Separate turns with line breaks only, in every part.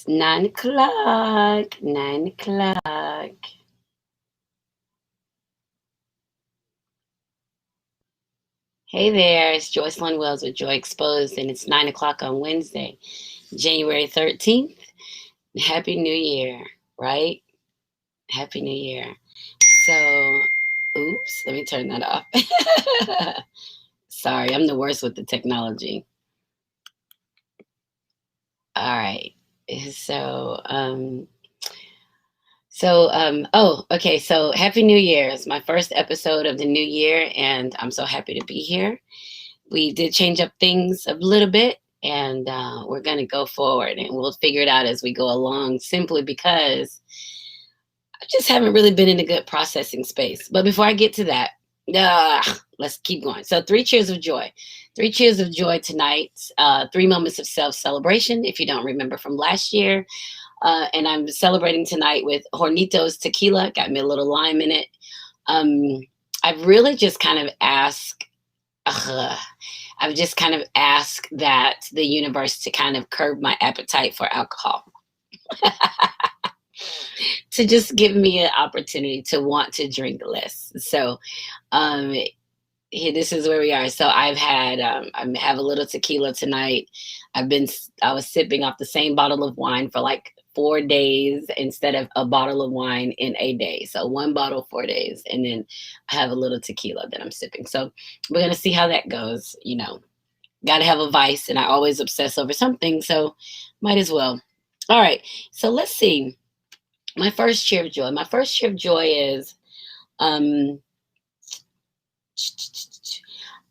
It's 9 o'clock. 9 o'clock. Hey there, it's Joycelyn Wells with Joy Exposed, and it's 9 o'clock on Wednesday, January 13th. Happy New Year, right? Happy New Year. So, oops, let me turn that off. Sorry, I'm the worst with the technology. All right. So, oh, okay. So Happy New Year. It's my first episode of the new year, and I'm so happy to be here. We did change up things a little bit, and we're going to go forward and we'll figure it out as we go along simply because I just haven't really been in a good processing space. But before I get to that, let's keep going. So, three cheers of joy. Three cheers of joy tonight. Three moments of self celebration, if you don't remember from last year. And I'm celebrating tonight with Hornitos tequila. Got me a little lime in it. Um, I've really just kind of asked. I've just kind of asked that the universe to kind of curb my appetite for alcohol, to just give me an opportunity to want to drink less. So, um, here, this is where we are. So I have a little tequila tonight. I was sipping off the same bottle of wine for like 4 days instead of a bottle of wine in a day. So one bottle, 4 days, and then I have a little tequila that I'm sipping. So we're gonna see how that goes. Got to have a vice, and I always obsess over something, so might as well. All right, so let's see. My first cheer of joy. My first cheer of joy is um,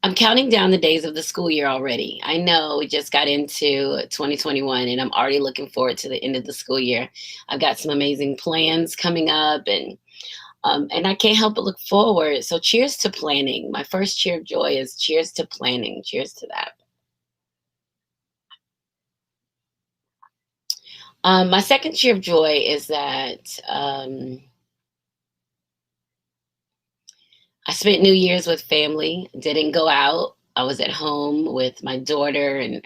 I'm counting down the days of the school year already. I know we just got into 2021, and I'm already looking forward to the end of the school year. I've got some amazing plans coming up, and I can't help but look forward. So, cheers to planning. My first cheer of joy is cheers to planning. Cheers to that. My second cheer of joy is that I spent New Year's with family, didn't go out. I was at home with my daughter and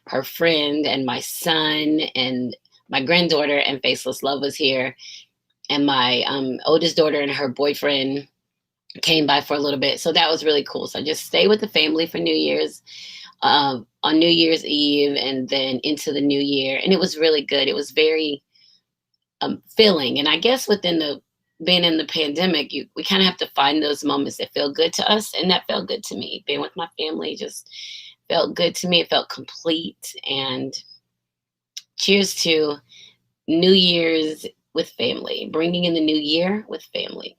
her friend and my son and my granddaughter, and Faceless Love was here. And my oldest daughter and her boyfriend came by for a little bit. So that was really cool. So I just stayed with the family for New Year's, on New Year's Eve, and then into the new year. And it was really good. It was very filling. And I guess within the being in the pandemic, we kind of have to find those moments that feel good to us, and that felt good to me. Being with my family just felt good to me. It felt complete. And cheers to New Year's with family, bringing in the new year with family.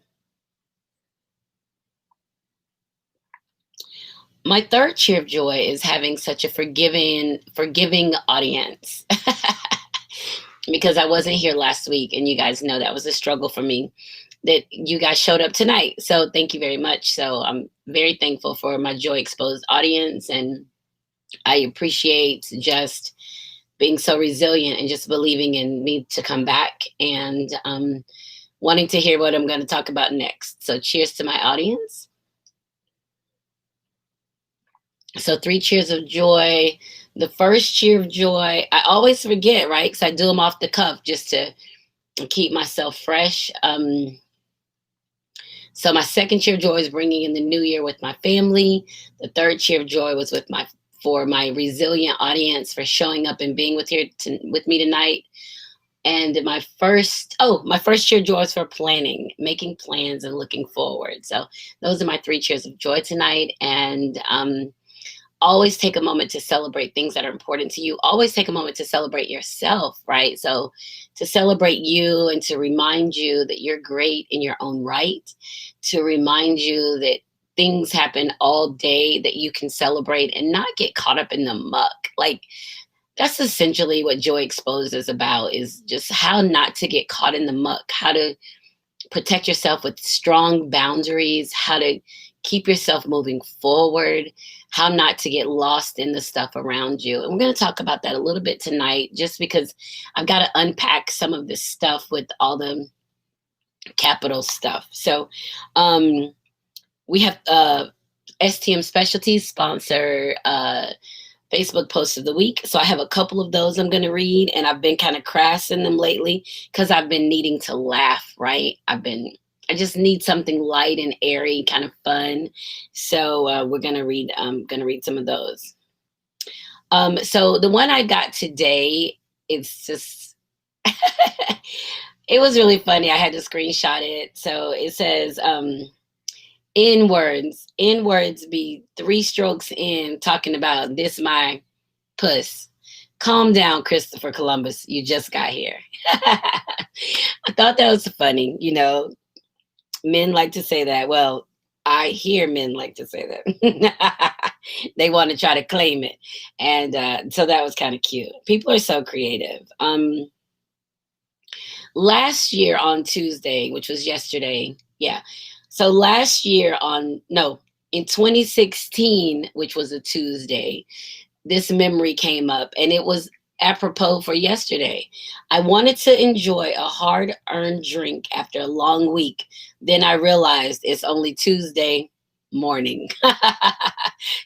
My third cheer of joy is having such a forgiving audience. Because I wasn't here last week, and you guys know that was a struggle for me, that you guys showed up tonight. So thank you very much. So I'm very thankful for my Joy Exposed audience, and I appreciate just being so resilient and just believing in me to come back, and wanting to hear what I'm going to talk about next. So cheers to my audience. So three cheers of joy. The first cheer of joy, I always forget, right? Because I do them off the cuff just to keep myself fresh. So my second cheer of joy is bringing in the new year with my family. The third cheer of joy was for my resilient audience for showing up and being with me tonight. And my first cheer of joy is for planning, making plans and looking forward. So those are my three cheers of joy tonight. And always take a moment to celebrate things that are important to you. Always take a moment to celebrate yourself, right? So to celebrate you and to remind you that you're great in your own right, to remind you that things happen all day that you can celebrate and not get caught up in the muck. Like, that's essentially what Joy Exposed is about, is just how not to get caught in the muck, how to protect yourself with strong boundaries, how to keep yourself moving forward, how not to get lost in the stuff around you. And we're going to talk about that a little bit tonight, just because I've got to unpack some of this stuff with all the capital stuff. So we have STM Specialties sponsor Facebook post of the week. So I have a couple of those I'm going to read, and I've been kind of crass in them lately because I've been needing to laugh, right? I just need something light and airy, kind of fun. So we're going to read some of those. So the one I got today, it's just, it was really funny. I had to screenshot it. So it says, in words be 3 strokes in talking about this my puss. Calm down, Christopher Columbus. You just got here. I thought that was funny. Men like to say that. Well, I hear men like to say that. They want to try to claim it. And so that was kind of cute. People are so creative. Last year on Tuesday, which was yesterday, yeah. So last year in 2016, which was a Tuesday, this memory came up, and it was apropos for yesterday. I wanted to enjoy a hard earned drink after a long week. Then I realized it's only Tuesday morning.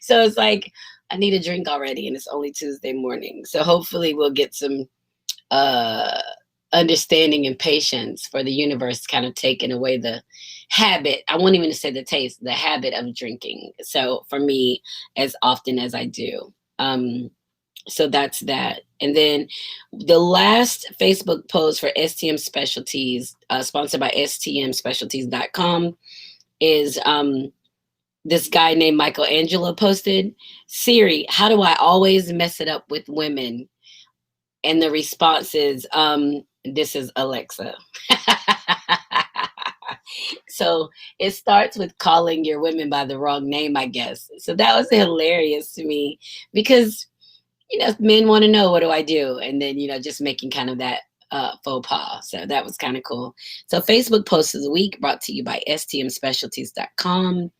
So it's like, I need a drink already, and it's only Tuesday morning. So hopefully we'll get some uh, understanding and patience for the universe kind of taking away the habit. I won't even say the taste, the habit of drinking. So for me, as often as I do. So that's that. And then the last Facebook post for STM Specialties, sponsored by stmspecialties.com, is this guy named Michelangelo posted, Siri, how do I always mess it up with women? And the response is, this is Alexa. So it starts with calling your women by the wrong name, I guess. So that was hilarious to me because, men want to know, what do I do? And then, just making kind of that faux pas. So that was kind of cool. So Facebook post of the week brought to you by stmspecialties.com.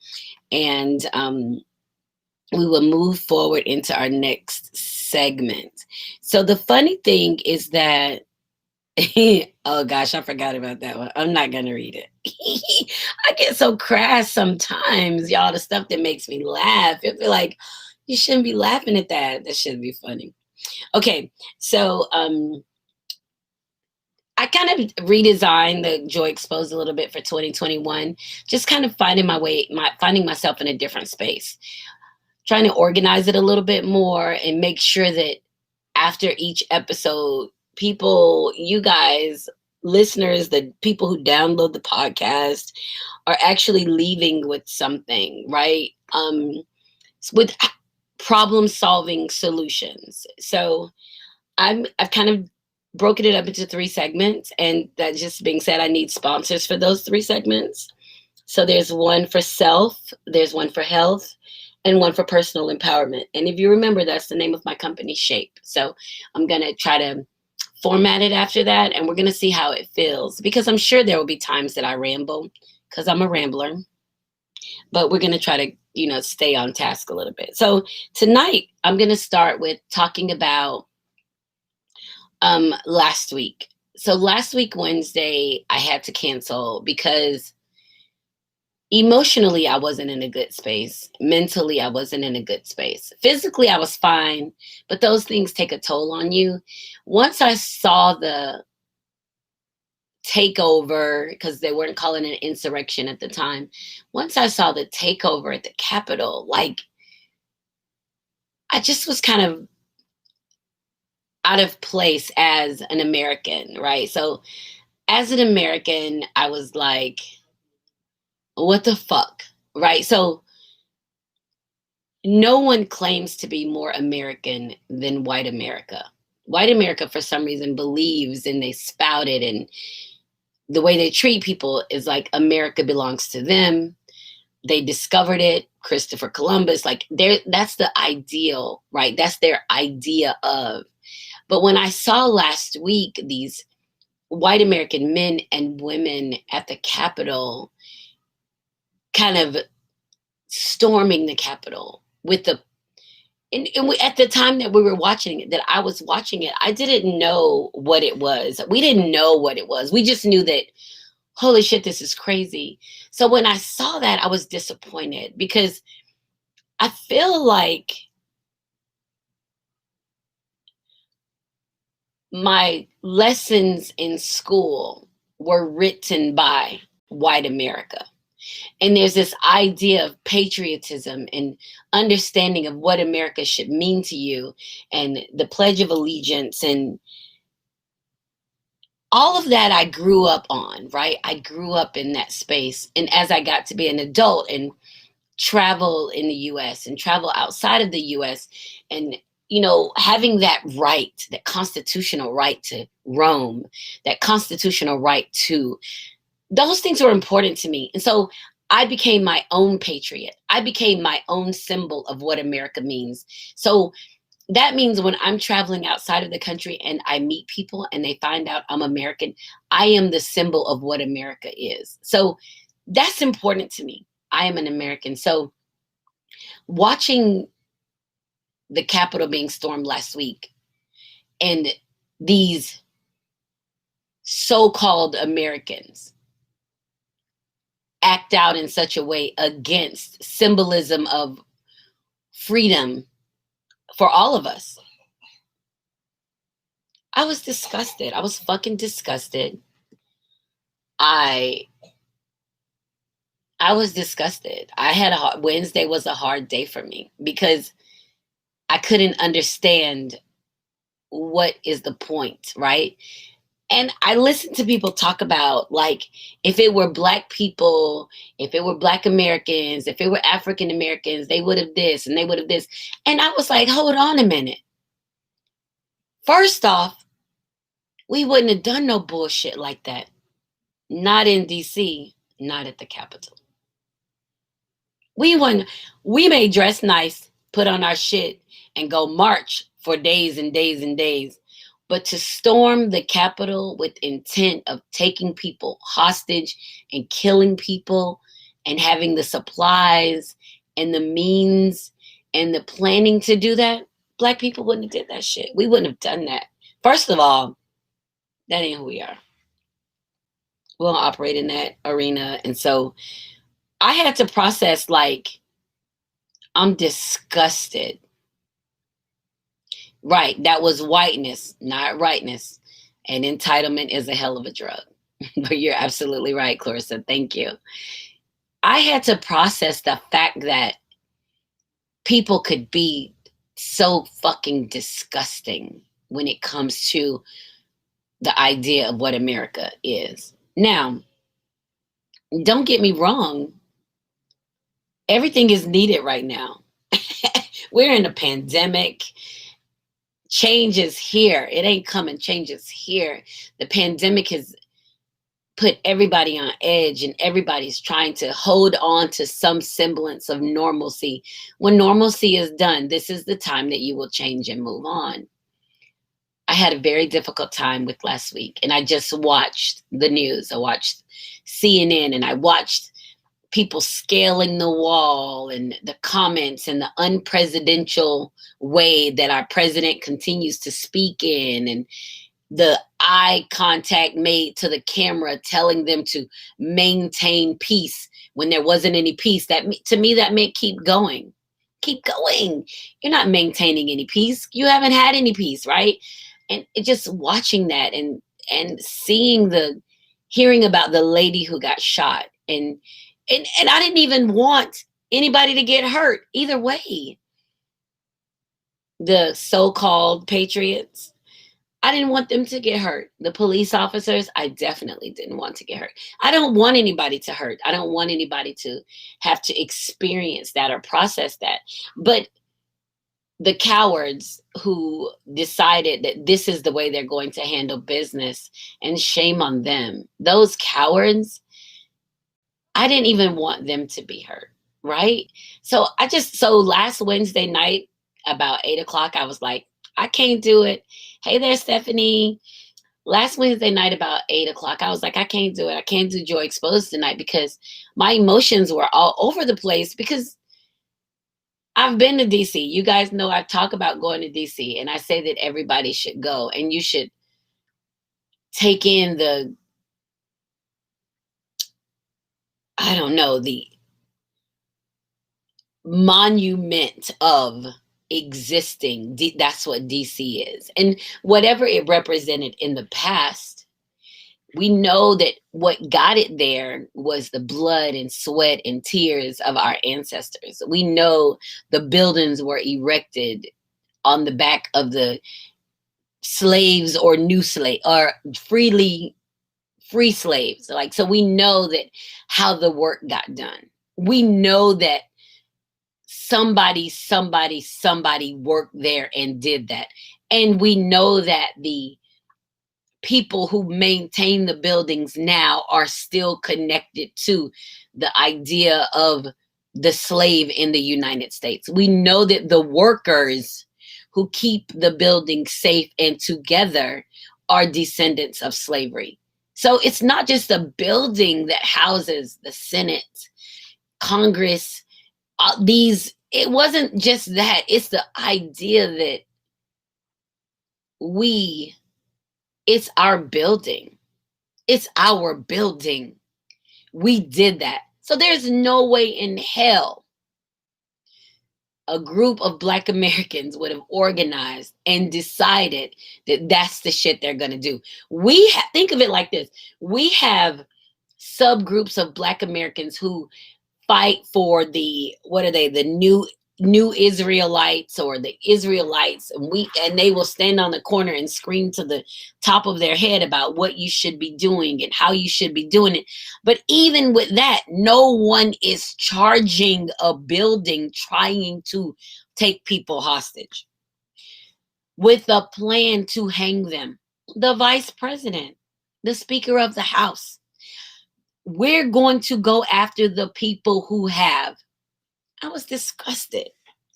And we will move forward into our next segment. So the funny thing is that, oh gosh, I forgot about that one. I'm not going to read it. I get so crass sometimes, y'all, the stuff that makes me laugh. It feel like, you shouldn't be laughing at that. That shouldn't be funny. Okay, so I kind of redesigned the Joy Exposed a little bit for 2021, just kind of finding myself in a different space, trying to organize it a little bit more and make sure that after each episode, people, you guys, listeners, the people who download the podcast are actually leaving with something, right? With problem solving solutions. So I've kind of broken it up into 3 segments. And that just being said, I need sponsors for those 3 segments. So there's one for self, there's one for health, and one for personal empowerment. And if you remember, that's the name of my company, Shape. So I'm going to try to format it after that, and we're going to see how it feels, because I'm sure there will be times that I ramble, because I'm a rambler. But we're going to try to, stay on task a little bit. So tonight, I'm going to start with talking about last week. So last week, Wednesday, I had to cancel because emotionally, I wasn't in a good space. Mentally, I wasn't in a good space. Physically, I was fine, but those things take a toll on you. Once I saw the takeover, because they weren't calling it an insurrection at the time. Once I saw the takeover at the Capitol, like, I just was kind of out of place as an American, right? So as an American, I was like, what the fuck, right? So no one claims to be more American than white America. White America, for some reason, believes, and they spout it, and the way they treat people is like America belongs to them. They discovered it, Christopher Columbus, like that's the ideal, right? That's their idea of. But when I saw last week these white American men and women at the Capitol kind of storming the Capitol with at the time that we were watching it, that I was watching it, I didn't know what it was. We didn't know what it was. We just knew that, holy shit, this is crazy. So when I saw that, I was disappointed because I feel like my lessons in school were written by white America. And there's this idea of patriotism and understanding of what America should mean to you, and the Pledge of Allegiance, and all of that I grew up on, right? I grew up in that space. And as I got to be an adult and travel in the US and travel outside of the US, and having that right, that constitutional right to roam, that constitutional right to, those things were important to me. And so I became my own patriot. I became my own symbol of what America means. So that means when I'm traveling outside of the country and I meet people and they find out I'm American, I am the symbol of what America is. So that's important to me. I am an American. So watching the Capitol being stormed last week, and these so-called Americans act out in such a way against symbolism of freedom for all of us, I was disgusted. I was fucking disgusted. I was disgusted. Wednesday was a hard day for me because I couldn't understand what is the point, right? And I listened to people talk about, like, if it were Black people, if it were Black Americans, if it were African Americans, they would have this and they would have this. And I was like, hold on a minute. First off, we wouldn't have done no bullshit like that. Not in DC, not at the Capitol. We may dress nice, put on our shit, and go march for days and days and days. But to storm the Capitol with intent of taking people hostage and killing people and having the supplies and the means and the planning to do that, Black people wouldn't have did that shit. We wouldn't have done that. First of all, that ain't who we are. We don't operate in that arena. And so I had to process, like, I'm disgusted. Right. That was whiteness, not rightness. And entitlement is a hell of a drug. But you're absolutely right, Clarissa. Thank you. I had to process the fact that people could be so fucking disgusting when it comes to the idea of what America is. Now, don't get me wrong. Everything is needed right now. We're in a pandemic. Change is here. It ain't coming. Change is here. The pandemic has put everybody on edge, and everybody's trying to hold on to some semblance of normalcy. When normalcy is done, this is the time that you will change and move on. I had a very difficult time with last week, and I just watched the news. I watched CNN, and I watched people scaling the wall, and the comments, and the unpresidential way that our president continues to speak in, and the eye contact made to the camera telling them to maintain peace when there wasn't any peace. That, to me, that meant keep going. Keep going. You're not maintaining any peace. You haven't had any peace, right? And just watching that, and hearing about the lady who got shot, and I didn't even want anybody to get hurt either way. The so-called patriots, I didn't want them to get hurt. The police officers, I definitely didn't want to get hurt. I don't want anybody to hurt. I don't want anybody to have to experience that or process that. But the cowards who decided that this is the way they're going to handle business, and shame on them. Those cowards, I didn't even want them to be hurt, right? So last Wednesday night, about 8 o'clock, I was like, I can't do it. Hey there, Stephanie. Last Wednesday night, about 8 o'clock, I was like, I can't do it. I can't do Joy Exposed tonight because my emotions were all over the place, because I've been to DC. You guys know I talk about going to DC, and I say that everybody should go, and you should take in the monument of existing. That's what DC is. And whatever it represented in the past, we know that what got it there was the blood and sweat and tears of our ancestors. We know the buildings were erected on the back of the slaves or new slave or free slaves. Like, so we know that how the work got done. We know that somebody worked there and did that. And we know that the people who maintain the buildings now are still connected to the idea of the slave in the United States. We know that the workers who keep the building safe and together are descendants of slavery. So it's not just a building that houses the Senate, Congress, it wasn't just that. It's the idea that it's our building. It's our building. We did that. So there's no way in hell a group of Black Americans would have organized and decided that that's the shit they're going to do. Think of it like this. We have subgroups of Black Americans who fight for the new Israelites or the Israelites, and they will stand on the corner and scream to the top of their head about what you should be doing and how you should be doing it. But even with that, no one is charging a building trying to take people hostage with a plan to hang them. The vice president, the speaker of the House. We're going to go after the people who have. I was disgusted.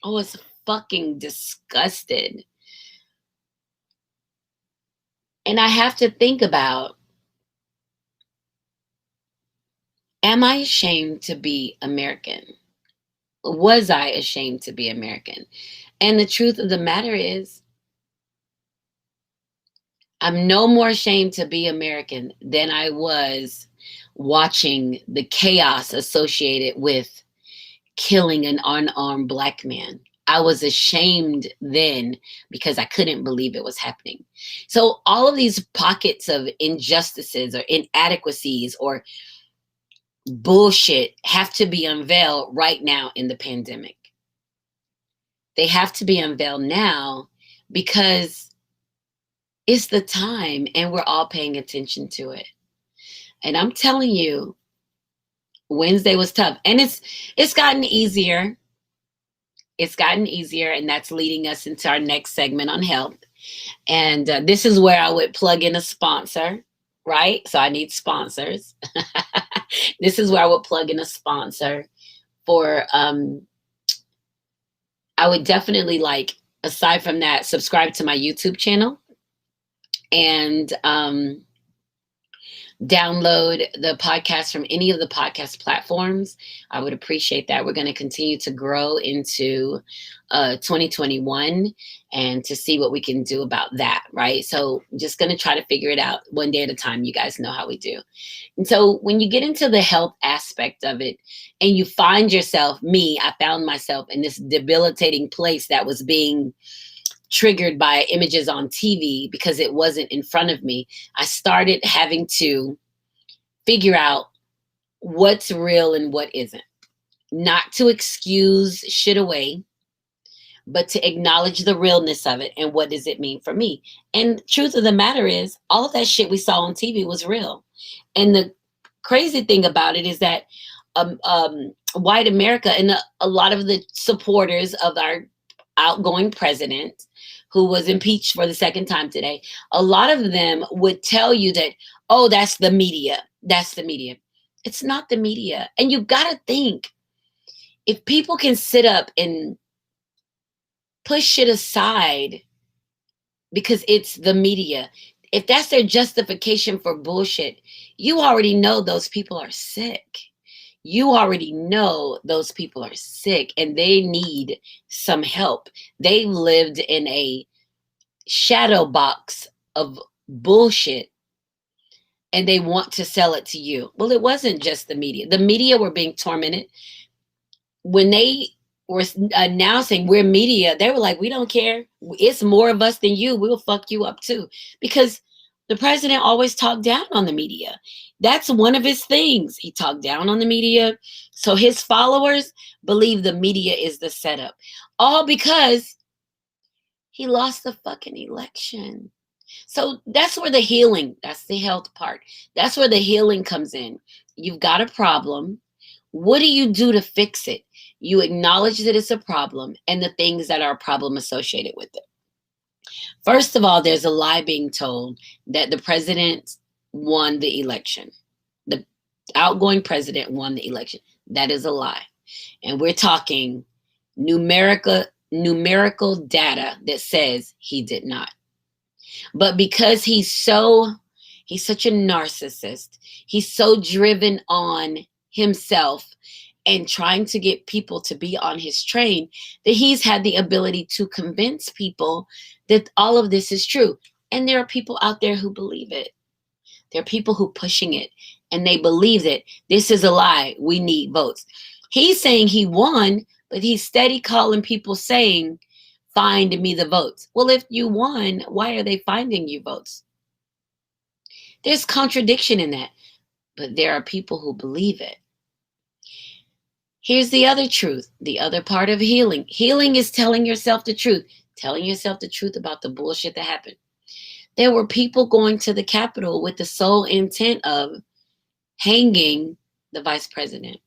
I was fucking disgusted. And I have to think about, am I ashamed to be American? Was I ashamed to be American? And the truth of the matter is, I'm no more ashamed to be American than I was watching the chaos associated with killing an unarmed Black man. I was ashamed then because I couldn't believe it was happening. So all of these pockets of injustices or inadequacies or bullshit have to be unveiled right now in the pandemic. They have to be unveiled now because it's the time and we're all paying attention to it. And I'm telling you, Wednesday was tough, and it's gotten easier. It's gotten easier, and that's leading us into our next segment on health. And this is where I would plug in a sponsor, right? So I need sponsors. This is where I would plug in a sponsor for. I would definitely, like, aside from that, subscribe to my YouTube channel and download the podcast from any of the podcast platforms. I would appreciate that. We're going to continue to grow into 2021 and to see what we can do about that, right? So I'm just going to try to figure it out one day at a time. You guys know how we do. And so when you get into the health aspect of it and you find yourself, I found myself in this debilitating place that was being triggered by images on TV because it wasn't in front of me. I started having to figure out what's real and what isn't. Not to excuse shit away, but to acknowledge the realness of it and what does it mean for me. And truth of the matter is, all of that shit we saw on TV was real. And the crazy thing about it is that white America and a lot of the supporters of our outgoing president, who was impeached for the second time today, a lot of them would tell you that, oh, that's the media. That's the media. It's not the media. And you got to think, if people can sit up and push shit aside because it's the media, if that's their justification for bullshit, you already know those people are sick. You already know those people are sick and they need some help. They've lived in a shadow box of bullshit and they want to sell it to you. Well, it wasn't just the media. The media were being tormented. When they were announcing we're media, they were like, we don't care. It's more of us than you. We'll fuck you up too. Because the president always talked down on the media. That's one of his things. He talked down on the media. So his followers believe the media is the setup. All because he lost the fucking election. So that's where the healing, that's the health part. That's where the healing comes in. You've got a problem. What do you do to fix it? You acknowledge that it's a problem and the things that are a problem associated with it. First of all, there's a lie being told that the president won the election. The outgoing president won the election. That is a lie. And we're talking numerical data that says he did not. But because he's such a narcissist, he's so driven on himself and trying to get people to be on his train, that he's had the ability to convince people that all of this is true. And there are people out there who believe it. There are people who pushing it, and they believe that this is a lie. We need votes. He's saying he won, but he's steady calling people saying, find me the votes. Well, if you won, why are they finding you votes? There's contradiction in that, but there are people who believe it. Here's the other truth, the other part of healing. Healing is telling yourself the truth about the bullshit that happened. There were people going to the Capitol with the sole intent of hanging the vice president.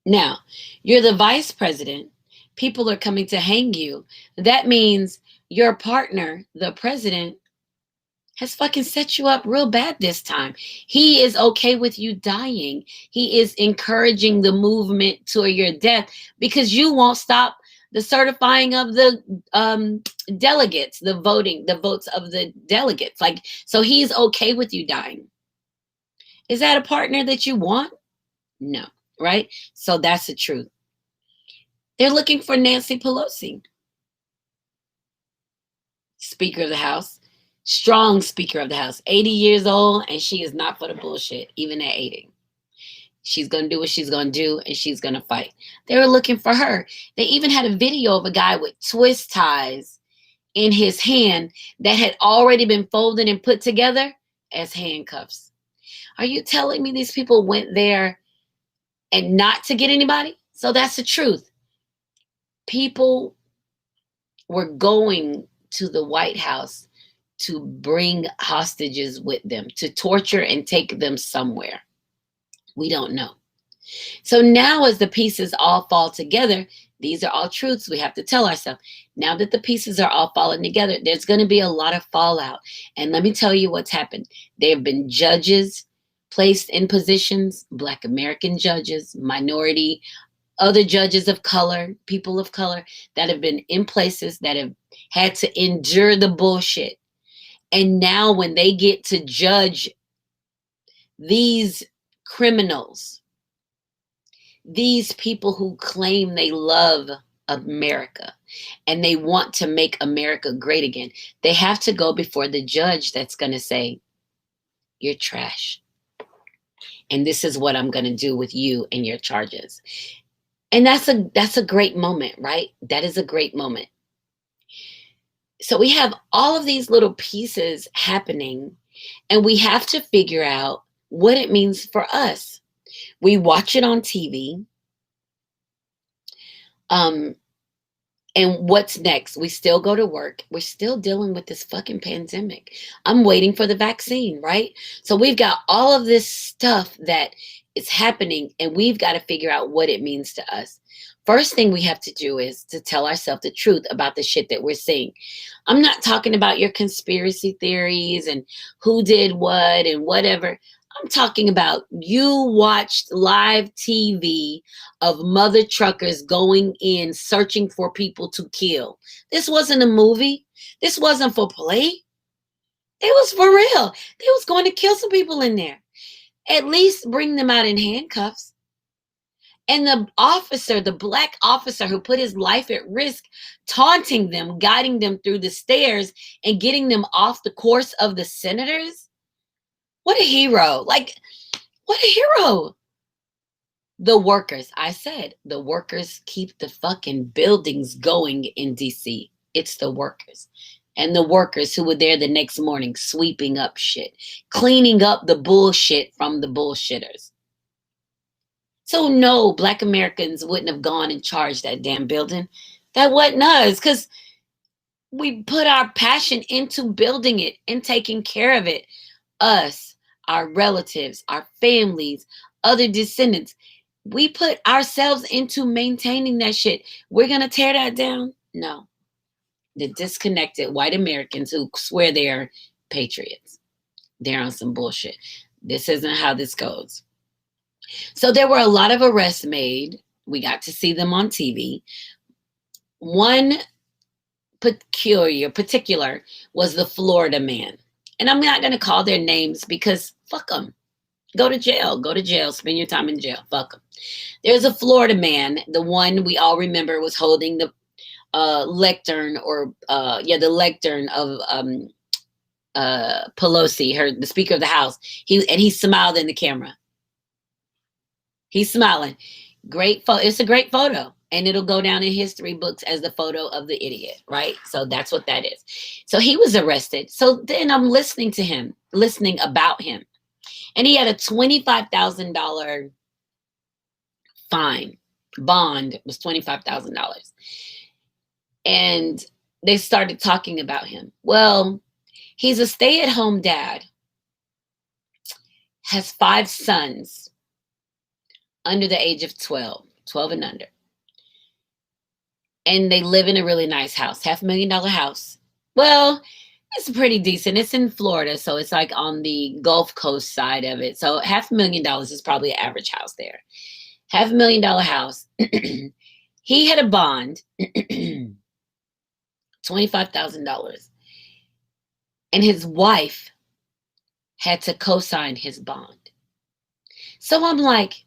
Now, you're the vice president. People are coming to hang you. That means your partner, the president, has fucking set you up real bad this time. He is okay with you dying. He is encouraging the movement to your death because you won't stop the certifying of the delegates, the votes of the delegates. Like, so he's okay with you dying. Is that a partner that you want? No, right? So that's the truth. They're looking for Nancy Pelosi, Speaker of the House, strong Speaker of the House, 80 years old, and she is not for the bullshit, even at 80. She's going to do what she's going to do, and she's going to fight. They were looking for her. They even had a video of a guy with twist ties in his hand that had already been folded and put together as handcuffs. Are you telling me these people went there and not to get anybody? So that's the truth. People were going to the White House to bring hostages with them, to torture and take them somewhere. We don't know. So now as the pieces all fall together, these are all truths we have to tell ourselves. Now that the pieces are all falling together, there's going to be a lot of fallout. And let me tell you what's happened. There have been judges placed in positions, Black American judges, minority, other judges of color, people of color that have been in places that have had to endure the bullshit. And now when they get to judge these criminals, these people who claim they love America and they want to make America great again, they have to go before the judge that's going to say, you're trash. And this is what I'm going to do with you and your charges. And that's a great moment, right? That is a great moment. So we have all of these little pieces happening, and we have to figure out what it means for us. We watch it on TV. And what's next? We still go to work. We're still dealing with this fucking pandemic. I'm waiting for the vaccine, right? So we've got all of this stuff that is happening, and we've got to figure out what it means to us. First thing we have to do is to tell ourselves the truth about the shit that we're seeing. I'm not talking about your conspiracy theories and who did what and whatever. I'm talking about you watched live TV of mother truckers going in searching for people to kill. This wasn't a movie. This wasn't for play. It was for real. They was going to kill some people in there. At least bring them out in handcuffs. And the officer, the Black officer who put his life at risk, taunting them, guiding them through the stairs and getting them off the course of the senators. What a hero. Like, what a hero. The workers, I said, the workers keep the fucking buildings going in DC. It's the workers. And the workers who were there the next morning sweeping up shit, cleaning up the bullshit from the bullshitters. So no, Black Americans wouldn't have gone and charged that damn building. That wasn't us, because we put our passion into building it and taking care of it. Us, our relatives, our families, other descendants. We put ourselves into maintaining that shit. We're going to tear that down? No. The disconnected white Americans who swear they're patriots. They're on some bullshit. This isn't how this goes. So there were a lot of arrests made. We got to see them on TV. One particular was the Florida man. And I'm not going to call their names because fuck them. Go to jail. Go to jail. Spend your time in jail. Fuck them. There's a Florida man. The one we all remember was holding the lectern, or the lectern of Pelosi, the Speaker of the House. He smiled in the camera. He's smiling. Great photo. It's a great photo. And it'll go down in history books as the photo of the idiot, right? So that's what that is. So he was arrested. So then I'm listening about him. And he had a $25,000 fine. Bond was $25,000. And they started talking about him. Well, he's a stay-at-home dad, has 5 sons under the age of 12 and under. And they live in a really nice house, $500,000 house. Well, it's pretty decent. It's in Florida, so it's like on the Gulf Coast side of it. So $500,000 is probably an average house there. $500,000 house. He had a bond, $25,000. And his wife had to co-sign his bond. So I'm like,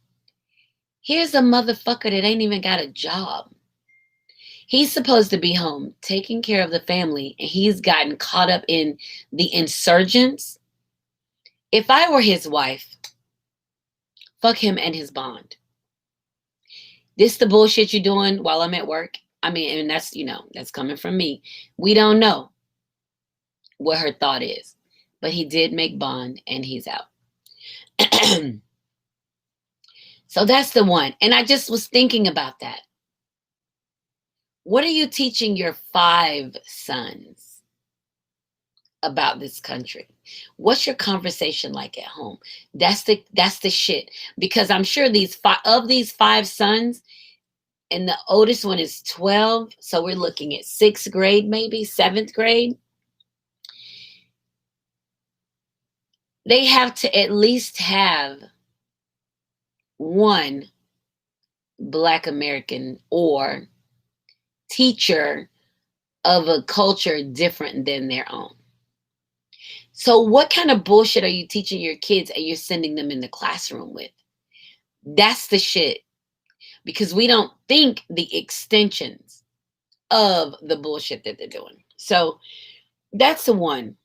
here's a motherfucker that ain't even got a job. He's supposed to be home taking care of the family, and he's gotten caught up in the insurgents. If I were his wife, fuck him and his bond. This the bullshit you're doing while I'm at work? I mean, and that's, that's coming from me. We don't know what her thought is, but he did make bond and he's out. So that's the one. And I just was thinking about that. What are you teaching your 5 sons about this country? What's your conversation like at home? That's the shit. Because I'm sure these 5 sons, and the oldest one is 12, so we're looking at 6th grade, maybe 7th grade. They have to at least have one Black American or teacher of a culture different than their own. So what kind of bullshit are you teaching your kids and you're sending them in the classroom with? That's the shit. Because we don't think the extensions of the bullshit that they're doing. So that's the one.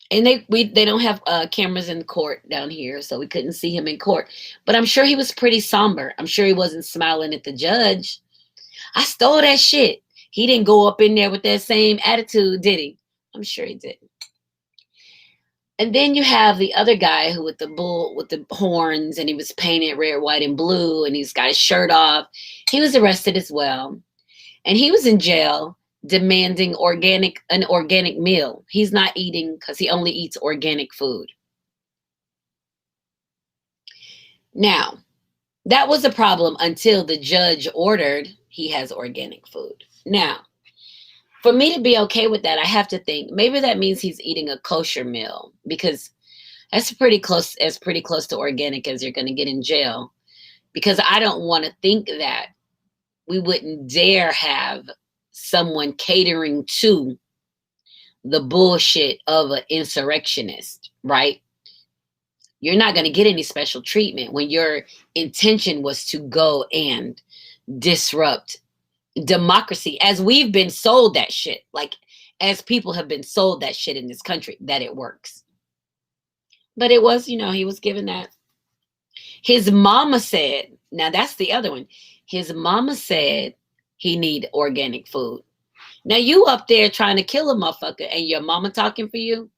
And they don't have cameras in court down here, so we couldn't see him in court. But I'm sure he was pretty somber. I'm sure he wasn't smiling at the judge. I stole that shit. He didn't go up in there with that same attitude, did he? I'm sure he didn't. And then you have the other guy who with the horns, and he was painted red, white, and blue, and he's got his shirt off. He was arrested as well. And he was in jail demanding an organic meal. He's not eating because he only eats organic food. Now, that was a problem until the judge ordered he has organic food. Now, for me to be okay with that, I have to think maybe that means he's eating a kosher meal, because that's pretty close to organic as you're going to get in jail. Because I don't want to think that we wouldn't dare have someone catering to the bullshit of an insurrectionist, right? You're not going to get any special treatment when your intention was to go and disrupt democracy, as we've been sold that shit, like as people have been sold that shit in this country, that it works. But it was, he was given that. His mama said, now that's the other one. His mama said he need organic food. Now you up there trying to kill a motherfucker and your mama talking for you?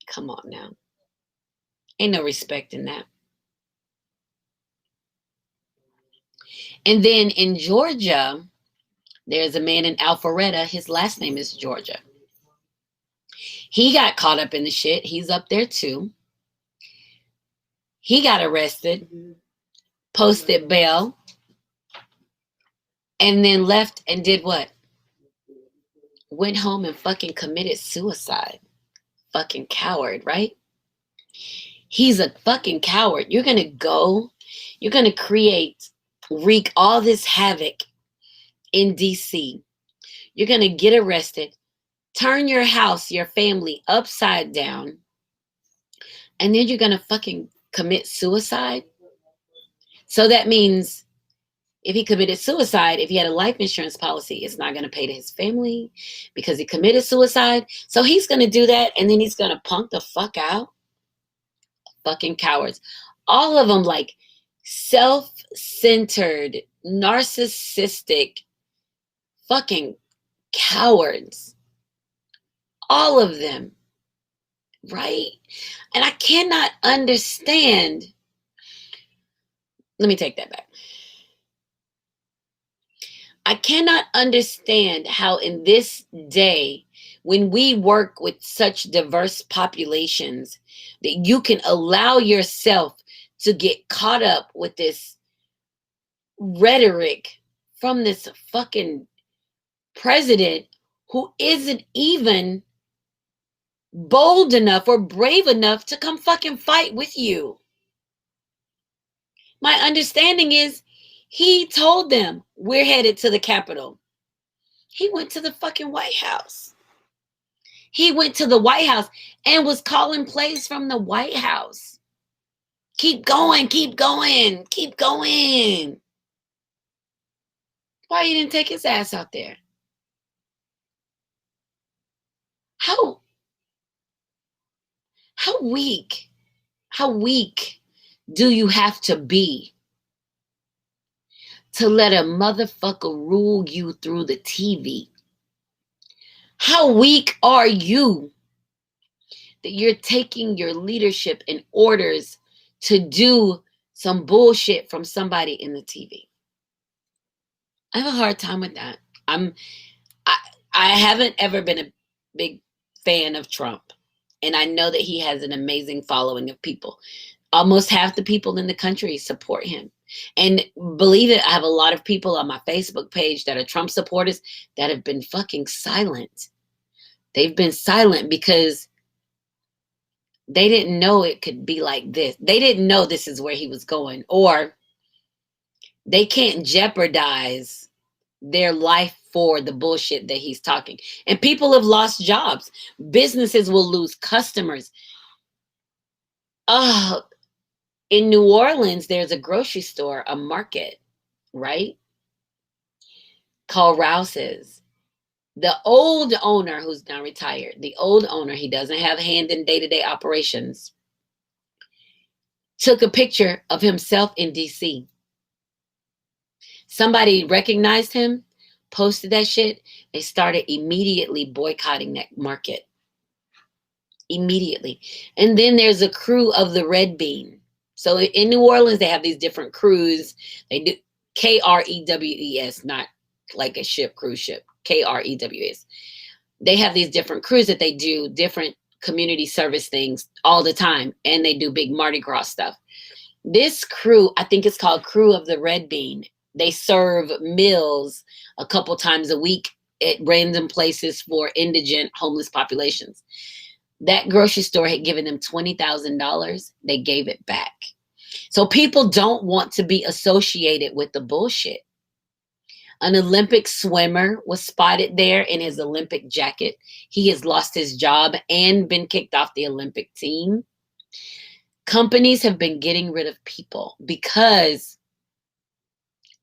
Come on now. Ain't no respect in that. And then in Georgia, there's a man in Alpharetta. His last name is Georgia. He got caught up in the shit. He's up there too. He got arrested, posted bail, and then left and did what? Went home and fucking committed suicide. Fucking coward, right? He's a fucking coward. You're going to wreak all this havoc in DC. You're going to get arrested, turn your house, your family upside down, and then you're going to fucking commit suicide. So that means if he committed suicide, if he had a life insurance policy, it's not going to pay to his family because he committed suicide. So he's going to do that, and then he's going to punk the fuck out. Fucking cowards. All of them like self-centered, narcissistic, fucking cowards. All of them. Right? And I cannot understand. Let me take that back. I cannot understand how in this day, when we work with such diverse populations, that you can allow yourself to get caught up with this rhetoric from this fucking president who isn't even bold enough or brave enough to come fucking fight with you. My understanding is he told them we're headed to the Capitol. He went to the fucking White House. He went to the White House and was calling plays from the White House. Keep going, keep going, keep going. Why you didn't take his ass out there? How weak do you have to be to let a motherfucker rule you through the TV? How weak are you that you're taking your leadership and orders to do some bullshit from somebody in the TV? I have a hard time with that. I haven't ever been a big fan of Trump. And I know that he has an amazing following of people. Almost half the people in the country support him. And believe it, I have a lot of people on my Facebook page that are Trump supporters that have been fucking silent. They've been silent because they didn't know it could be like this. They didn't know this is where he was going. Or they can't jeopardize their life for the bullshit that he's talking. And people have lost jobs. Businesses will lose customers. In New Orleans, there's a grocery store, a market, right? Called Rouse's. The old owner, who's now retired, the old owner, he doesn't have a hand in day-to-day operations, took a picture of himself in DC. Somebody recognized him, posted that shit. They started immediately boycotting that market. Immediately. And then there's a crew of the Red Bean. So in New Orleans, they have these different crews. They do KREWES, not like a ship, cruise ship. KREWES. They have these different crews that they do different community service things all the time. And they do big Mardi Gras stuff. This crew, I think it's called Crew of the Red Bean. They serve meals a couple times a week at random places for indigent homeless populations. That grocery store had given them $20,000. They gave it back. So people don't want to be associated with the bullshit. An Olympic swimmer was spotted there in his Olympic jacket. He has lost his job and been kicked off the Olympic team. Companies have been getting rid of people because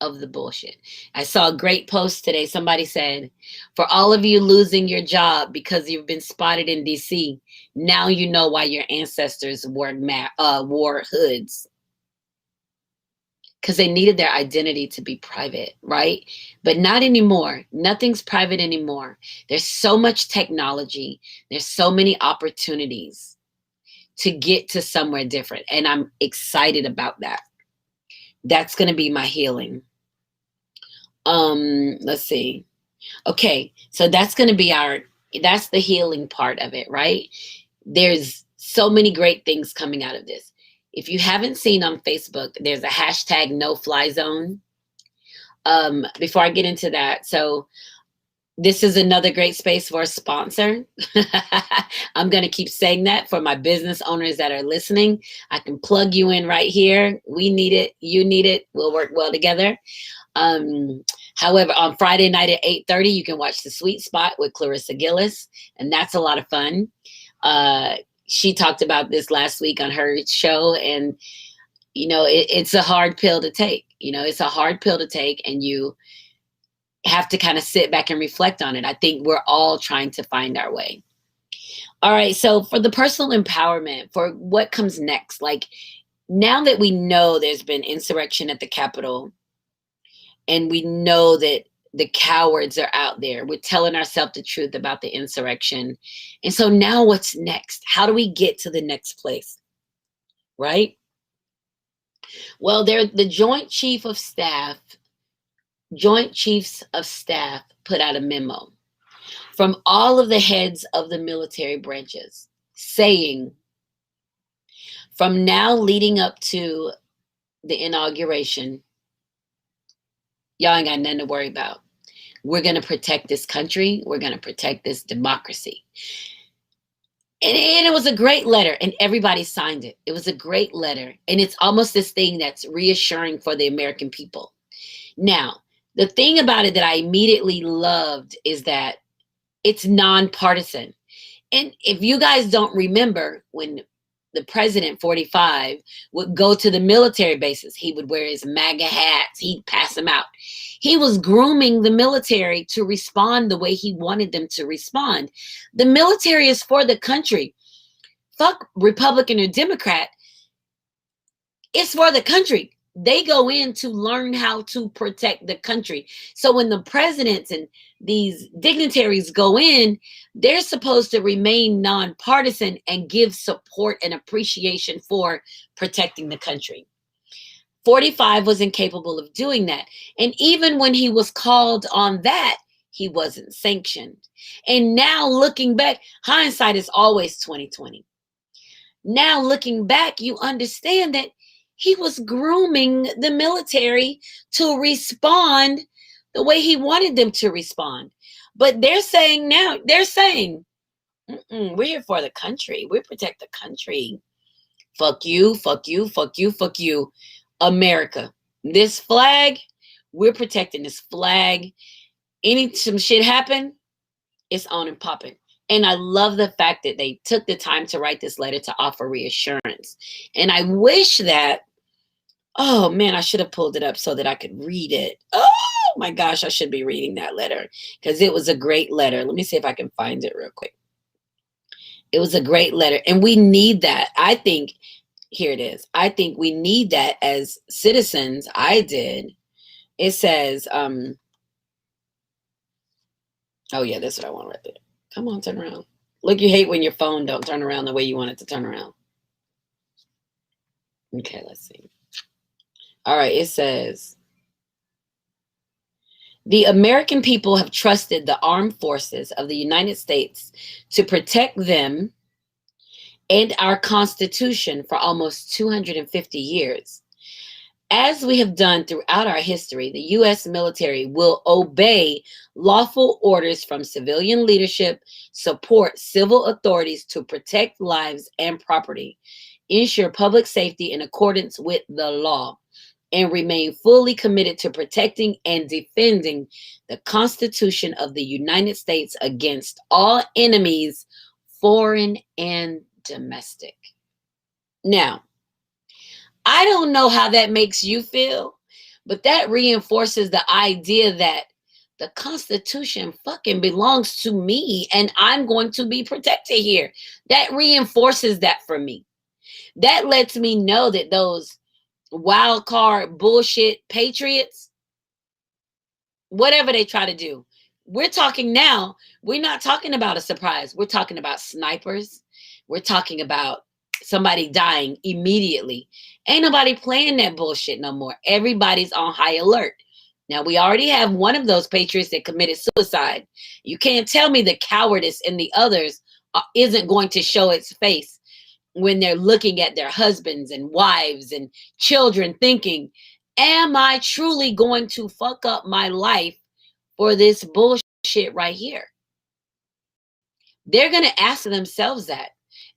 of the bullshit. I saw a great post today. Somebody said, for all of you losing your job because you've been spotted in DC, now you know why your ancestors wore hoods. because they needed their identity to be private, right? But not anymore. Nothing's private anymore. There's so much technology. There's so many opportunities to get to somewhere different. And I'm excited about that. That's going to be my healing. Let's see. Okay, so that's going to be that's the healing part of it, right? There's so many great things coming out of this. If you haven't seen on Facebook, there's a hashtag no fly zone. Before I get into that, so this is another great space for a sponsor. I'm going to keep saying that for my business owners that are listening. I can plug you in right here. We need it. You need it. We'll work well together. However, on Friday night at 8:30, you can watch The Sweet Spot with Clarissa Gillis, and that's a lot of fun. She talked about this last week on her show, and it's a hard pill to take. It's a hard pill to take, and you have to kind of sit back and reflect on it. I think we're all trying to find our way. All right, so for the personal empowerment, for what comes next, like now that we know there's been insurrection at the Capitol, and we know that the cowards are out there, we're telling ourselves the truth about the insurrection. And so now what's next? How do we get to the next place? Right? Well, the Joint Chiefs of Staff put out a memo from all of the heads of the military branches saying, from now leading up to the inauguration, y'all ain't got nothing to worry about. We're going to protect this country. We're going to protect this democracy. And it was a great letter, and everybody signed it. It was a great letter. And it's almost this thing that's reassuring for the American people. Now, the thing about it that I immediately loved is that it's nonpartisan. And if you guys don't remember, when the president, 45, would go to the military bases, he would wear his MAGA hats, he'd pass them out. He was grooming the military to respond the way he wanted them to respond. The military is for the country. Fuck Republican or Democrat. It's for the country. They go in to learn how to protect the country. So when the presidents and these dignitaries go in, they're supposed to remain nonpartisan and give support and appreciation for protecting the country. 45 was incapable of doing that. And even when he was called on that, he wasn't sanctioned. And now looking back, hindsight is always 2020. Now looking back, you understand that he was grooming the military to respond the way he wanted them to respond. But they're saying now, we're here for the country. We protect the country. Fuck you, fuck you, fuck you, fuck you. America. This flag, we're protecting this flag. Some shit happen, it's on and popping. And I love the fact that they took the time to write this letter to offer reassurance. And I wish that, oh man, I should have pulled it up so that I could read it. Oh my gosh, I should be reading that letter because it was a great letter. Let me see if I can find it real quick. It was a great letter. And we need that. I think, here it is. I think we need that as citizens. I did. It says, oh yeah, that's what I want right there. Come on, turn around. Look, you hate when your phone don't turn around the way you want it to turn around. Okay, let's see. All right, it says, the American people have trusted the armed forces of the United States to protect them and our Constitution for almost 250 years. As we have done throughout our history, the U.S. military will obey lawful orders from civilian leadership, support civil authorities to protect lives and property, ensure public safety in accordance with the law, and remain fully committed to protecting and defending the Constitution of the United States against all enemies, foreign and domestic. Now, I don't know how that makes you feel, but that reinforces the idea that the Constitution fucking belongs to me and I'm going to be protected here. That reinforces that for me. That lets me know that those wild card bullshit patriots, whatever they try to do. We're talking now, we're not talking about a surprise. We're talking about snipers. We're talking about somebody dying immediately. Ain't nobody playing that bullshit no more. Everybody's on high alert. Now, we already have one of those patriots that committed suicide. You can't tell me the cowardice in the others isn't going to show its face when they're looking at their husbands and wives and children thinking, am I truly going to fuck up my life for this bullshit right here? They're going to ask themselves that.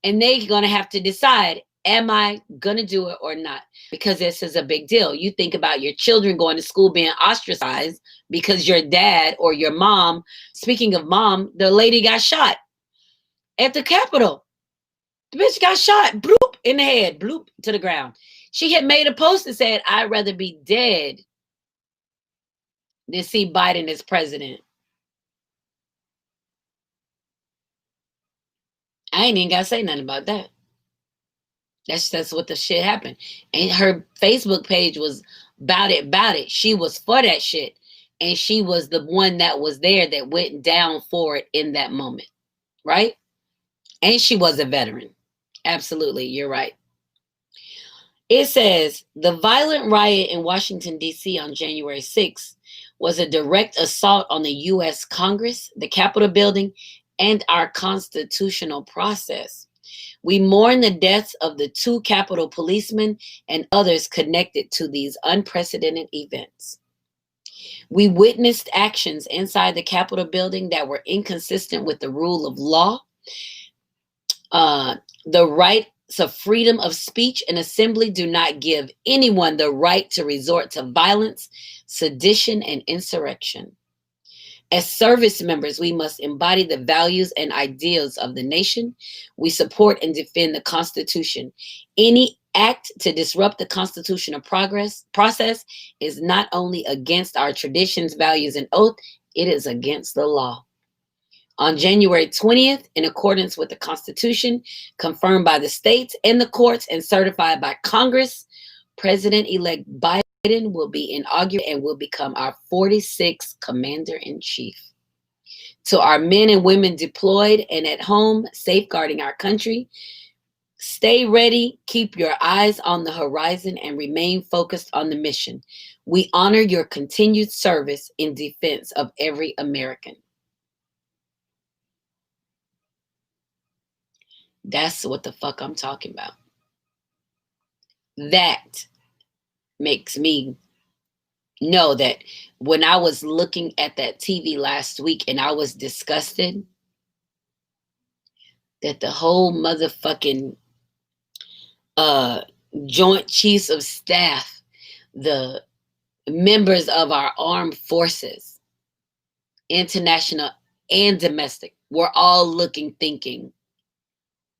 And they're going to have to decide, am I going to do it or not? Because this is a big deal. You think about your children going to school being ostracized because your dad or your mom, speaking of mom, the lady got shot at the Capitol. The bitch got shot, bloop, in the head, bloop, to the ground. She had made a post that said, I'd rather be dead than see Biden as president. I ain't even got to say nothing about that. That's what the shit happened. And her Facebook page was about it. She was for that shit. And she was the one that was there that went down for it in that moment. Right? And she was a veteran. Absolutely. You're right. It says the violent riot in Washington, D.C. on January 6th was a direct assault on the U.S. Congress, the Capitol building, and our constitutional process. We mourn the deaths of the 2 Capitol policemen and others connected to these unprecedented events. We witnessed actions inside the Capitol building that were inconsistent with the rule of law, the rights of freedom of speech and assembly do not give anyone the right to resort to violence, sedition, and insurrection. As service members, we must embody the values and ideals of the nation. We support and defend the Constitution. Any act to disrupt the constitutional process is not only against our traditions, values, and oath, it is against the law. On January 20th, in accordance with the Constitution, confirmed by the states and the courts and certified by Congress, President-elect Biden will be inaugurated and will become our 46th commander-in-chief. To our men and women deployed and at home, safeguarding our country, stay ready, keep your eyes on the horizon, and remain focused on the mission. We honor your continued service in defense of every American. That's what the fuck I'm talking about. That makes me know that when I was looking at that TV last week and I was disgusted that the whole motherfucking Joint Chiefs of Staff, the members of our armed forces, international and domestic, were all looking, thinking,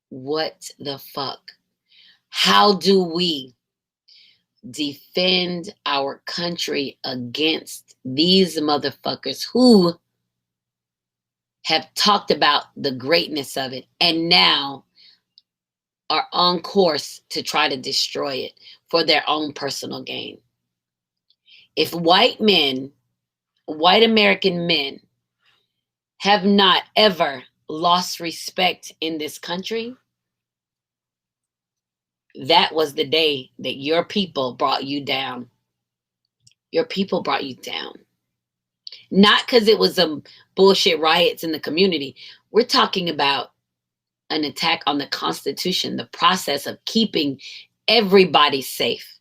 what the fuck? How do we defend our country against these motherfuckers who have talked about the greatness of it and now are on course to try to destroy it for their own personal gain? If white men, white American men, have not ever lost respect in this country, that was the day that your people brought you down. Your people brought you down. Not because it was some bullshit riots in the community. We're talking about an attack on the Constitution, the process of keeping everybody safe.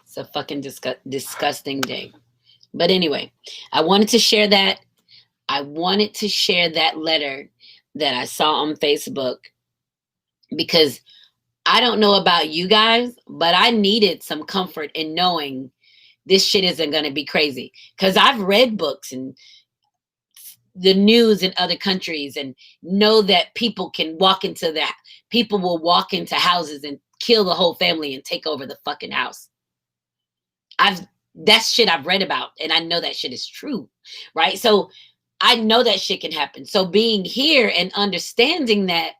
It's a fucking disgusting day. But anyway, I wanted to share that. I wanted to share that letter that I saw on Facebook because I don't know about you guys, but I needed some comfort in knowing this shit isn't going to be crazy. Because I've read books and the news in other countries and know that people will walk into houses and kill the whole family and take over the fucking house. That's shit I've read about, and I know that shit is true, right? So I know that shit can happen. So being here and understanding that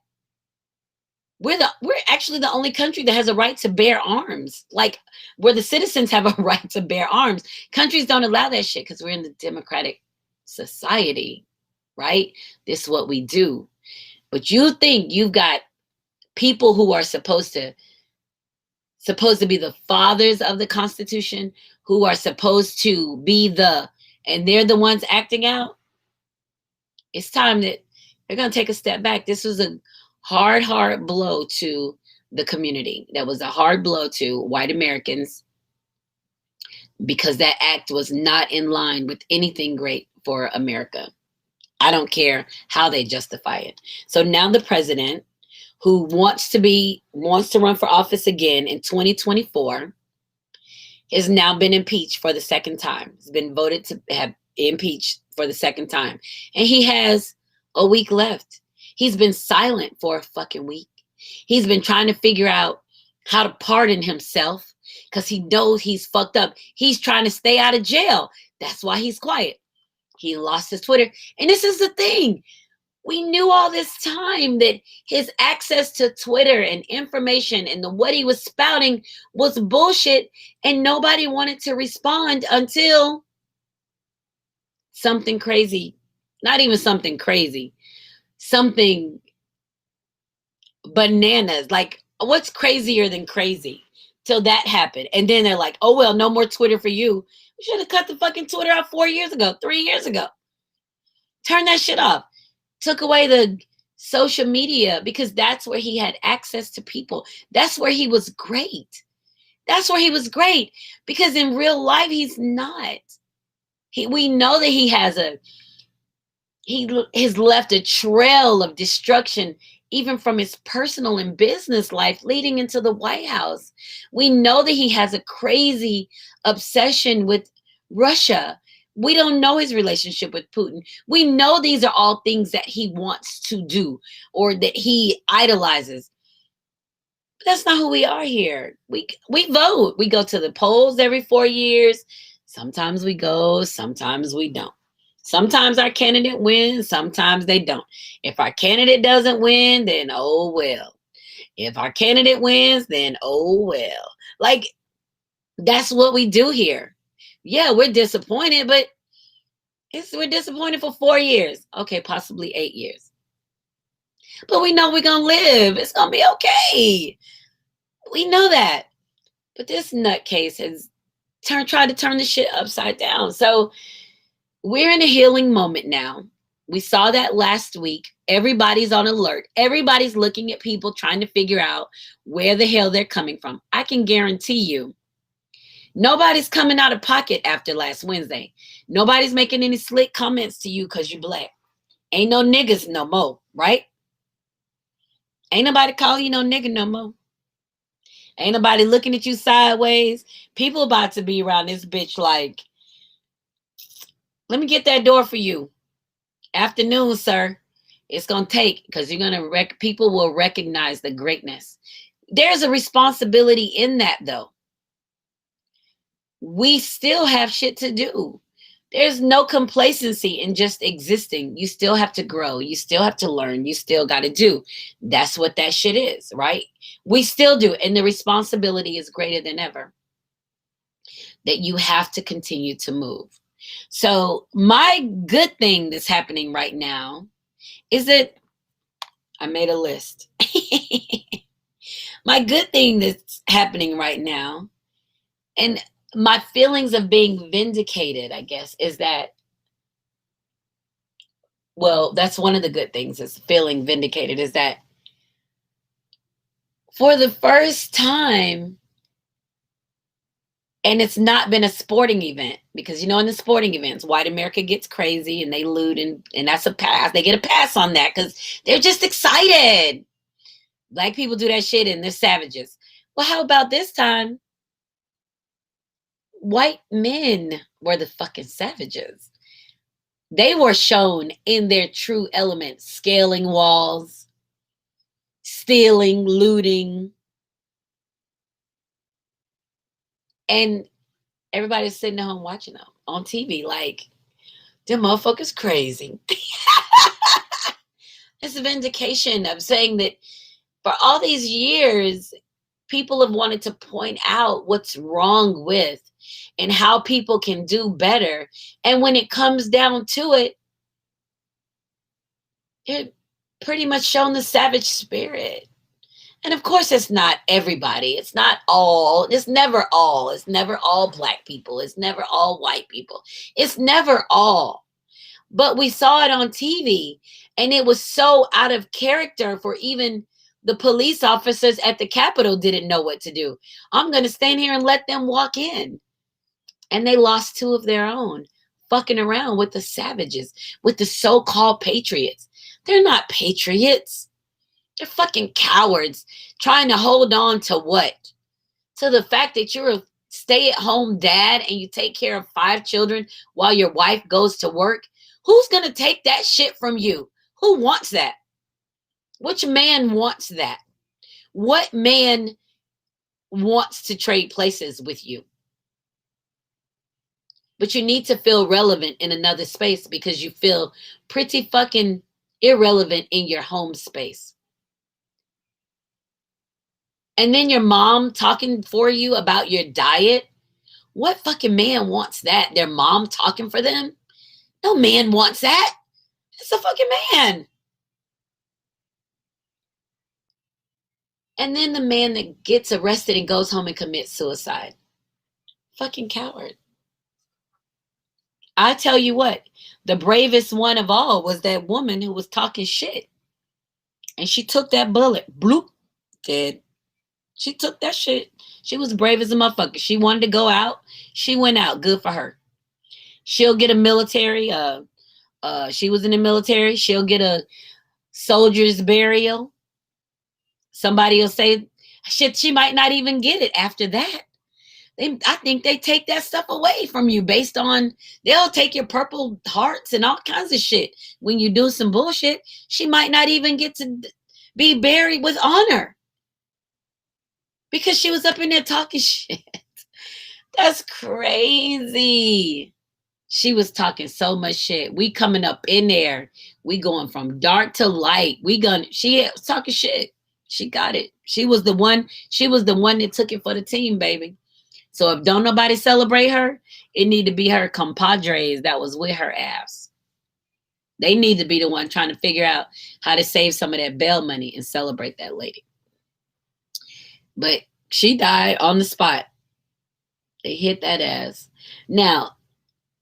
We're actually the only country that has a right to bear arms. Like, where the citizens have a right to bear arms. Countries don't allow that shit because we're in the democratic society, right? This is what we do. But you think you've got people who are supposed to be the fathers of the Constitution, who are supposed to be and they're the ones acting out. It's time that they're going to take a step back. This was a hard blow to the community. That was a hard blow to white Americans, because that act was not in line with anything great for America. I don't care how they justify it. So now the president, who wants to run for office again in 2024, has now been impeached for the second time. He's been voted to have impeached for the second time. And he has a week left. He's been silent for a fucking week. He's been trying to figure out how to pardon himself because he knows he's fucked up. He's trying to stay out of jail. That's why he's quiet. He lost his Twitter. And this is the thing. We knew all this time that his access to Twitter and information and what he was spouting was bullshit, and nobody wanted to respond until something crazy. Not even something crazy. Something bananas. Like, what's crazier than crazy? Till that happened. And then they're like, oh, well, no more Twitter for you. We should have cut the fucking Twitter out 4 years ago, 3 years ago. Turn that shit off. Took away the social media because that's where he had access to people. That's where he was great. That's where he was great, because in real life, he's not. We know that he has left a trail of destruction, even from his personal and business life leading into the White House. We know that he has a crazy obsession with Russia. We don't know his relationship with Putin. We know these are all things that he wants to do or that he idolizes. But that's not who we are here. We vote. We go to the polls every 4 years. Sometimes we go, sometimes we don't. Sometimes our candidate wins, sometimes they don't. If our candidate doesn't win, then oh well. If our candidate wins, then oh well. Like, that's what we do here. Yeah, we're disappointed, but we're disappointed for 4 years. Okay, possibly 8 years. But we know we're going to live. It's going to be okay. We know that. But this nutcase has tried to turn the shit upside down. So we're in a healing moment now. We saw that last week. Everybody's on alert. Everybody's looking at people trying to figure out where the hell they're coming from. I can guarantee you, nobody's coming out of pocket after last Wednesday. Nobody's making any slick comments to you because you're black. Ain't no niggas no more, right? Ain't nobody calling you no nigga no more. Ain't nobody looking at you sideways. People about to be around this bitch like, let me get that door for you. Afternoon, sir. It's going to take, because you're going to, people will recognize the greatness. There's a responsibility in that, though. We still have shit to do. There's no complacency in just existing. You still have to grow. You still have to learn. You still got to do. That's what that shit is, right? We still do. And the responsibility is greater than ever. That you have to continue to move. So my good thing that's happening right now is that I made a list. My good thing that's happening right now, and my feelings of being vindicated, I guess, is that, well, that's one of the good things, is feeling vindicated, is that for the first time, and it's not been a sporting event, because, in the sporting events, white America gets crazy and they loot, and that's a pass. They get a pass on that because they're just excited. Black people do that shit and they're savages. Well, how about this time? White men were the fucking savages. They were shown in their true element, scaling walls, stealing, looting. And everybody's sitting at home watching them on TV like, them motherfuckers crazy. It's a vindication of saying that For all these years, people have wanted to point out what's wrong with and how people can do better. And when it comes down to it, it pretty much shown the savage spirit. And of course, it's not everybody. It's not all. It's never all. It's never all black people. It's never all white people. It's never all. But we saw it on TV, and it was so out of character for even the police officers at the Capitol didn't know what to do. I'm going to stand here and let them walk in. And they lost two of their own, fucking around with the savages, with the so-called patriots. They're not patriots. They're fucking cowards trying to hold on to what? To the fact that you're a stay-at-home dad and you take care of 5 children while your wife goes to work. Who's going to take that shit from you? Who wants that? Which man wants that? What man wants to trade places with you? But you need to feel relevant in another space because you feel pretty fucking irrelevant in your home space. And then your mom talking for you about your diet. What fucking man wants that? Their mom talking for them? No man wants that. It's a fucking man. And then the man that gets arrested and goes home and commits suicide. Fucking coward. I tell you what, the bravest one of all was that woman who was talking shit. And she took that bullet. Bloop. Dead. She took that shit. She was brave as a motherfucker. She wanted to go out. She went out. Good for her. She'll get a military. She was in the military. She'll get a soldier's burial. Somebody will say, shit, she might not even get it after that. I think they take that stuff away from you based on, they'll take your Purple Hearts and all kinds of shit. When you do some bullshit, she might not even get to be buried with honor. Because she was up in there talking shit. That's crazy. She was talking so much shit. We coming up in there. We going from dark to light. She was talking shit. She got it. She was the one that took it for the team, baby. So if don't nobody celebrate her, it need to be her compadres that was with her ass. They need to be the one trying to figure out how to save some of that bail money and celebrate that lady. But she died on the spot. They hit that ass. Now,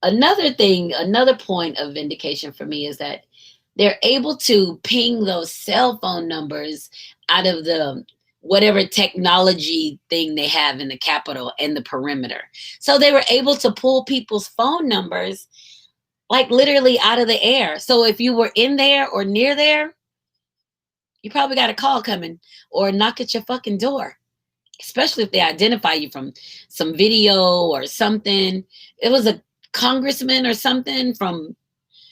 another point of vindication for me is that they're able to ping those cell phone numbers out of the whatever technology thing they have in the Capitol and the perimeter. So they were able to pull people's phone numbers like literally out of the air. So if you were in there or near there, you probably got a call coming or knock at your fucking door. Especially if they identify you from some video or something. It was a congressman or something from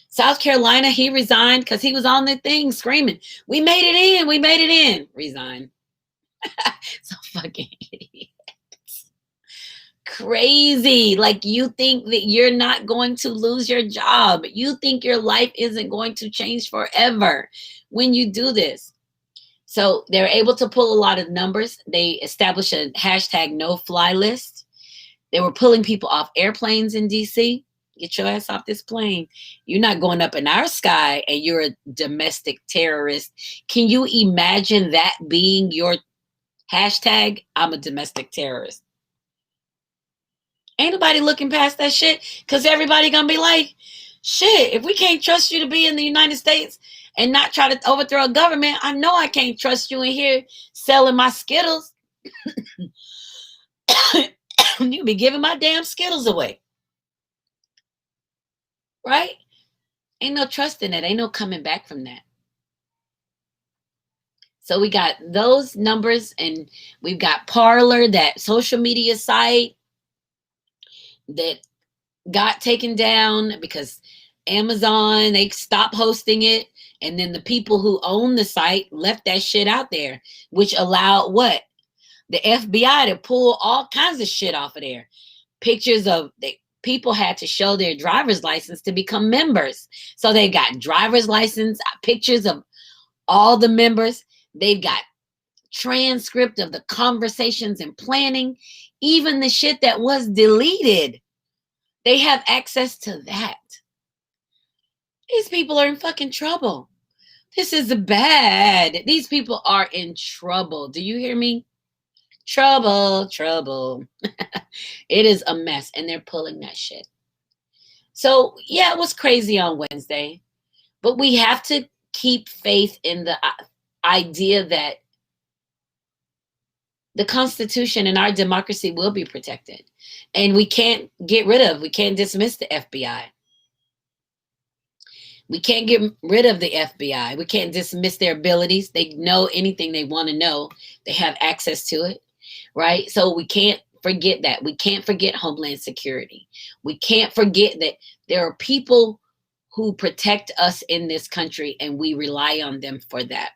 South Carolina. He resigned because he was on the thing screaming, we made it in, we made it in. Resign. So fucking idiots. Crazy. Like you think that you're not going to lose your job. You think your life isn't going to change forever when you do this. So they're able to pull a lot of numbers. They established a hashtag no-fly list. They were pulling people off airplanes in D.C. Get your ass off this plane. You're not going up in our sky and you're a domestic terrorist. Can you imagine that being your hashtag? I'm a domestic terrorist. Ain't nobody looking past that shit because everybody going to be like, shit, if we can't trust you to be in the United States and not try to overthrow a government, I know I can't trust you in here selling my Skittles. You be giving my damn Skittles away. Right? Ain't no trust in it. Ain't no coming back from that. So we got those numbers and we've got Parler, that social media site that got taken down because Amazon, they stopped hosting it. And then the people who own the site left that shit out there, which allowed what? The FBI to pull all kinds of shit off of there. Pictures of people had to show their driver's license to become members. So they got driver's license, pictures of all the members. They've got transcript of the conversations and planning, even the shit that was deleted. They have access to that. These people are in fucking trouble. This is bad. These people are in trouble. Do you hear me? Trouble, trouble. It is a mess, and they're pulling that shit. So, yeah, it was crazy on Wednesday, but we have to keep faith in the idea that the Constitution and our democracy will be protected. And we can't we can't dismiss the FBI. We can't get rid of the FBI. We can't dismiss their abilities. They know anything they want to know. They have access to it, right? So we can't forget that. We can't forget Homeland Security. We can't forget that there are people who protect us in this country, and we rely on them for that.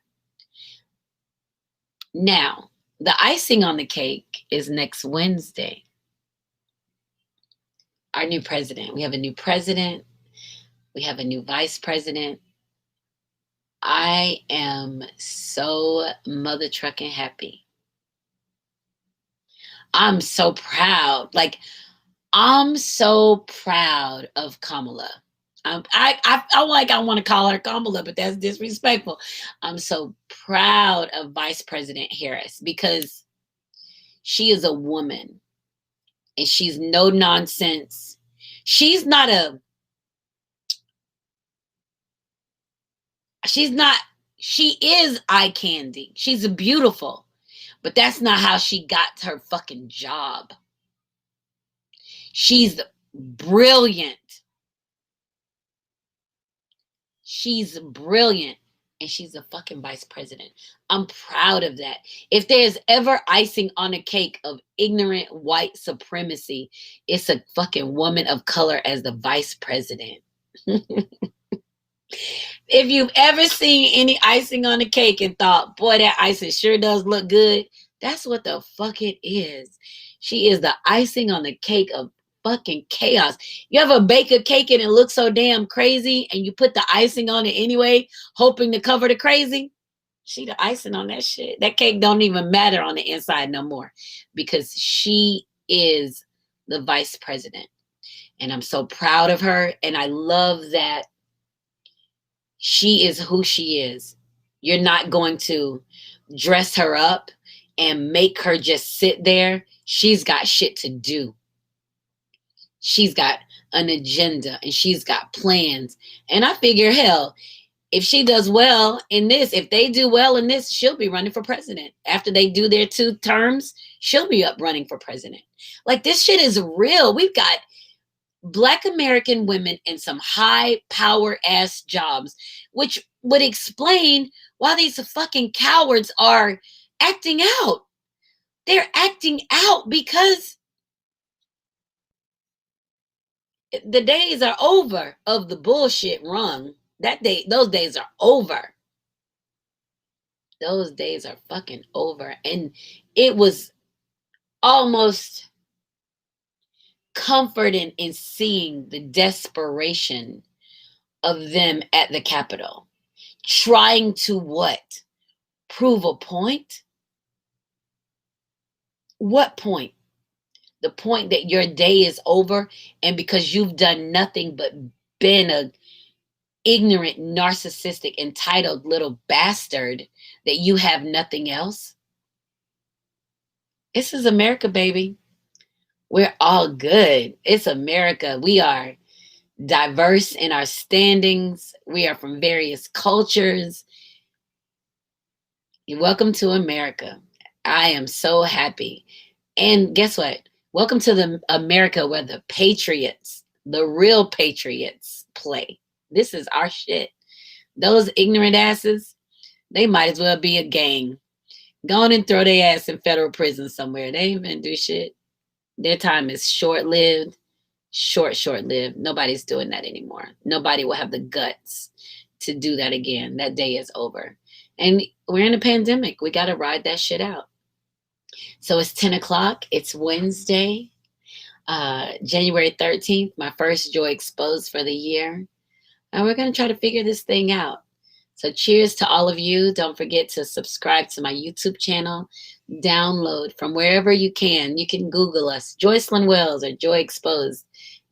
Now, the icing on the cake is next Wednesday. Our new president. We have a new president. We have a new vice president. I am so mother trucking happy. I'm so proud. Like, I'm so proud of Kamala. I want to call her Kamala, but that's disrespectful. I'm so proud of Vice President Harris because she is a woman and she's no nonsense. She is eye candy. She's beautiful, but that's not how she got her fucking job. She's brilliant. She's brilliant, and she's a fucking vice president. I'm proud of that. If there's ever icing on a cake of ignorant white supremacy, it's a fucking woman of color as the vice president. If you've ever seen any icing on the cake and thought, boy, that icing sure does look good, that's what the fuck it is. She is the icing on the cake of fucking chaos. You ever bake a cake and it looks so damn crazy and you put the icing on it anyway, hoping to cover the crazy? She the icing on that shit. That cake don't even matter on the inside no more because she is the vice president. And I'm so proud of her. And I love that she is who she is. You're not going to dress her up and make her just sit there. She's got shit to do. She's got an agenda and she's got plans. And I figure, hell, if she does well in this, if they do well in this, she'll be running for president. After they do their 2 terms, she'll be up running for president. Like, this shit is real. We've got Black American women in some high power ass jobs, which would explain why these fucking cowards are acting out. They're acting out because the days are over of the bullshit run. Those days are over. Those days are fucking over. And it was almost comforting in seeing the desperation of them at the Capitol. Trying to what? Prove a point? What point? The point that your day is over, and because you've done nothing but been a ignorant, narcissistic, entitled little bastard, that you have nothing else? This is America, baby. We're all good. It's America. We are diverse in our standings. We are from various cultures. You're welcome to America. I am so happy. And guess what? Welcome to the America where the patriots, the real patriots, play. This is our shit. Those ignorant asses, they might as well be a gang. Go on and throw their ass in federal prison somewhere. They ain't gonna do shit. Their time is short-lived. Short-lived. Nobody's doing that anymore. Nobody will have the guts to do that again. That day is over. And we're in a pandemic. We got to ride that shit out. So it's 10 o'clock. It's Wednesday, January 13th, my first Joy Exposed for the year. And we're going to try to figure this thing out. So cheers to all of you. Don't forget to subscribe to my YouTube channel. Download from wherever you can. You can Google us, Joycelyn Wells or Joy Exposed.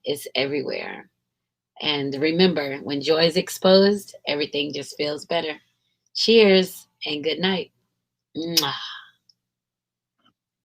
It's everywhere. And remember, when joy is exposed, everything just feels better. Cheers and good night. Mwah.